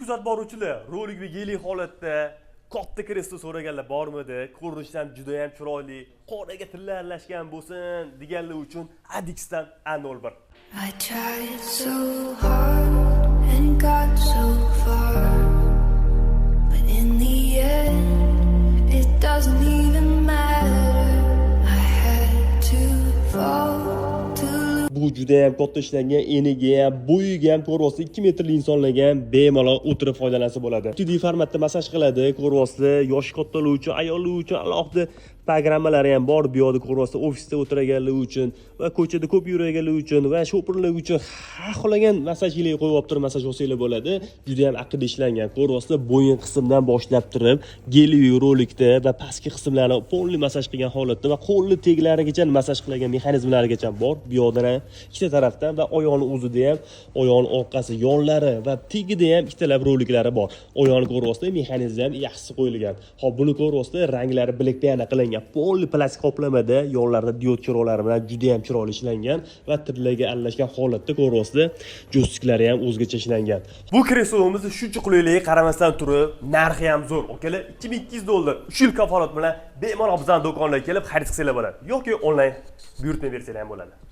kuzatib boruvchilar, rolikni yengil holatda katta kreslo so'raganlar bormidi? Ko'rinishdan juda ham chiroyli, qoraga tillarlashgan bo'lsin deganlar uchun Adixdan A01. I tried so hard and got so far, but in the end it doesn't even matter. I had to fall to Bu juda ham katta ishlangan, eniga ham, bo'yiga ham ko'rvosli 2 metrli insonlarga ham bemalol o'tirib foydalansa bo'ladi. Jiddiy formatda massaj qiladi, ko'rvosli yosh kattalar uchun, ayollar uchun alohida programmalari ham bor. Bu yerda ko'rvosli ofisda o'tiraganlar uchun va ko'chada ko'p yuraganlar uchun va shoferlar uchun har xolagan massaj ilayga qo'yib olib turib massaj olsanglar bo'ladi. Juda ham aqlli ishlangan. Ko'rvosli bo'yin qismidan boshlab turib, geliy rolikda va pastki qismlarni polli massaj qilgan holatda va qo'lni teglarigacha massaj qilgan mexanizmlarigacha bor. Bu yerda ham ikkita tarafdan va oyoqni o'zida ham, oyoqning orqasi, yonlari va tagida ham ikkitalab roliklari bor. Oyoqni ko'rvosli mexanizmi ham yaxshi qo'yilgan. Hop, buni ko'rvosli ranglari black piano qilingan. Polli plastik qoplamada, yonlarida diod chiroqlari bilan juda ham chiroyli ishlangan va tirlarga aralashgan holatda ko'rvosli joystiklari ham o'zgacha ishlangan. Bu kreslomiz shuncha qulaylikka qaramasdan turib, narxi ham zo'r. Okalar, $2200 3 yil kafolat bilan bemalol bizning do'konga kelib xarid qilsanglar bo'ladi yoki onlayn buyurtma bersangiz ham bo'ladi.